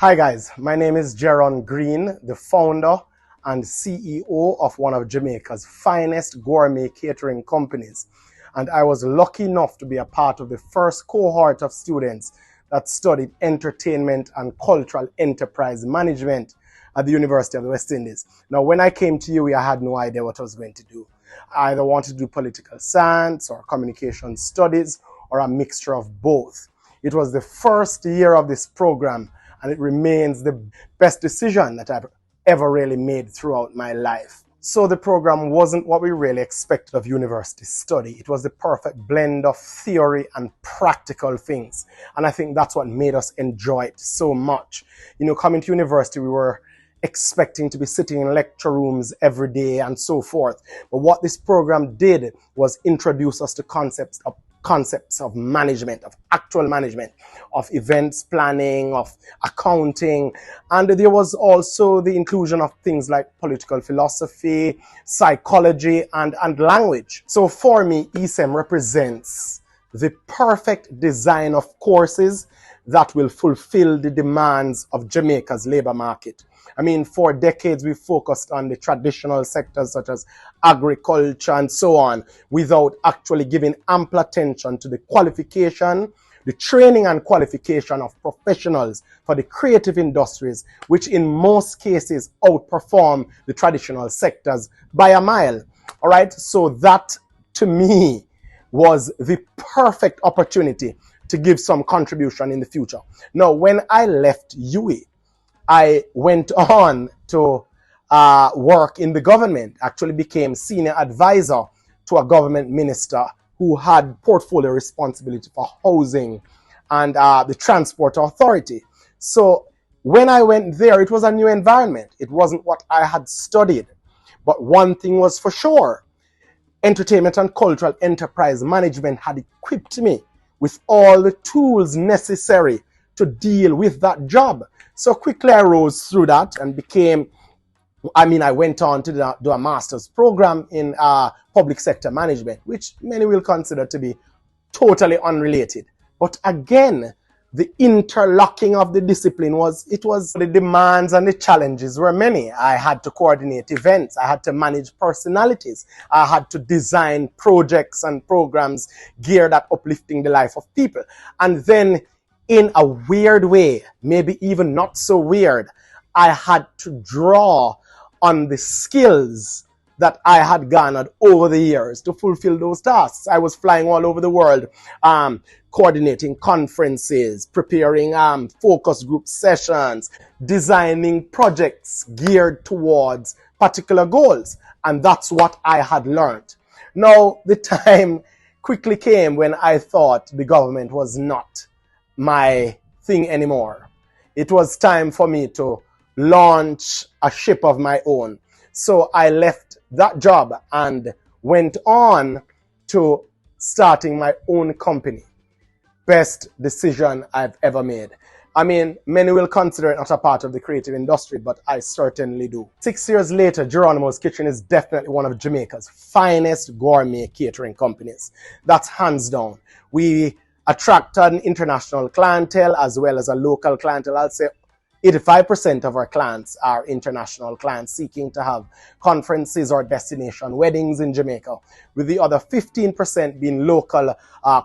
Hi guys, my name is Jerron Green, the founder and CEO of one of Jamaica's finest gourmet catering companies. And I was lucky enough to be a part of the first cohort of students that studied entertainment and cultural enterprise management at the University of the West Indies. Now, when I came to UWI, I had no idea what I was going to do. I either wanted to do political science or communication studies or a mixture of both. It was the first year of this program, and it remains the best decision that I've ever really made throughout my life. So the program wasn't what we really expected of university study. It was the perfect blend of theory and practical things. And I think that's what made us enjoy it so much. You know, coming to university, we were expecting to be sitting in lecture rooms every day and so forth. But what this program did was introduce us to concepts of management, of actual management, of events planning, of accounting. And there was also the inclusion of things like political philosophy, psychology, and language. So for me, ESEM represents the perfect design of courses that will fulfill the demands of Jamaica's labor market. I mean, for decades, we focused on the traditional sectors such as agriculture and so on, without actually giving ample attention to the qualification, the training and qualification of professionals for the creative industries, which in most cases outperform the traditional sectors by a mile. All right, so that to me was the perfect opportunity to give some contribution in the future. Now, when I left UWI, I went on to work in the government, actually became senior advisor to a government minister who had portfolio responsibility for housing and the transport authority. So when I went there, it was a new environment. It wasn't what I had studied. But one thing was for sure, entertainment and cultural enterprise management had equipped me with all the tools necessary to deal with that job. So quickly I rose through that and I went on to do a master's program in public sector management, which many will consider to be totally unrelated. But again, the interlocking of the discipline was the demands and the challenges were many. I had to coordinate events. I had to manage personalities. I had to design projects and programs geared at uplifting the life of people. And then in a weird way, maybe even not so weird, I had to draw on the skills that I had garnered over the years to fulfill those tasks. I was flying all over the world, coordinating conferences, preparing focus group sessions, designing projects geared towards particular goals. And that's what I had learned. Now, the time quickly came when I thought the government was not my thing anymore. It was time for me to launch a ship of my own. So I left that job and went on to starting my own company. Best decision I've ever made. I mean, many will consider it not a part of the creative industry, but I certainly do. 6 years later, Jeronimos Kitchen is definitely one of Jamaica's finest gourmet catering companies. That's hands down. We attract an international clientele as well as a local clientele. I'll say 85% of our clients are international clients seeking to have conferences or destination weddings in Jamaica, with the other 15% being local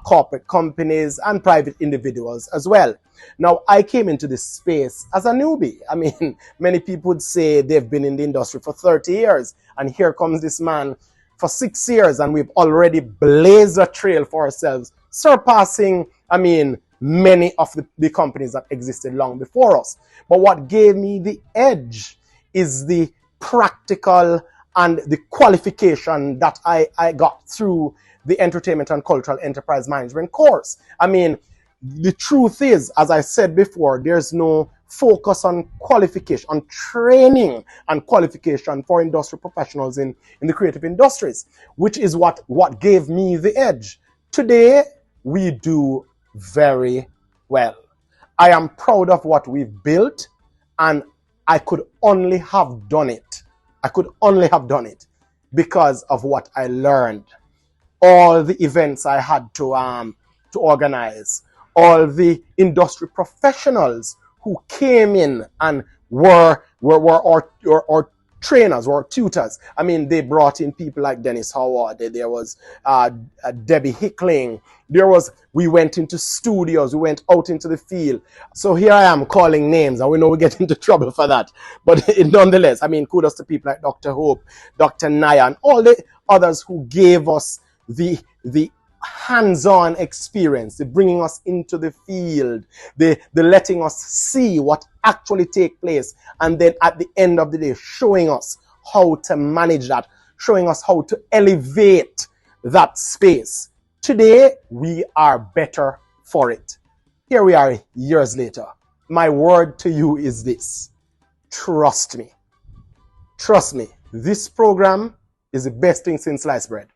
corporate companies and private individuals as well. Now, I came into this space as a newbie. I mean, many people would say they've been in the industry for 30 years, and here comes this man for 6 years, and we've already blazed a trail for ourselves, surpassing, many of the companies that existed long before us. But what gave me the edge is the practical and the qualification that I got through the entertainment and cultural enterprise management course. I mean, the truth is, as I said before, there's no focus on qualification, on training and qualification for industry professionals in the creative industries, which is what gave me the edge. Today, we do very well. I am proud of what we've built, and I could only have done it. Because of what I learned. All the events I had to organize, all the industry professionals who came in and were our trainers or tutors. I mean, they brought in people like Dennis Howard. There was Debbie Hickling. We went into studios. We went out into the field. So here I am calling names, and we know we get into trouble for that. But nonetheless, I mean, kudos to people like Dr. Hope, Dr. Naya, and all the others who gave us the hands-on experience, the bringing us into the field, the letting us see what actually take place, and then at the end of the day showing us how to manage that, showing us how to elevate that space. Today we are better for it. Here we are years later. My word to you is this: trust me. Trust me, this program is the best thing since sliced bread.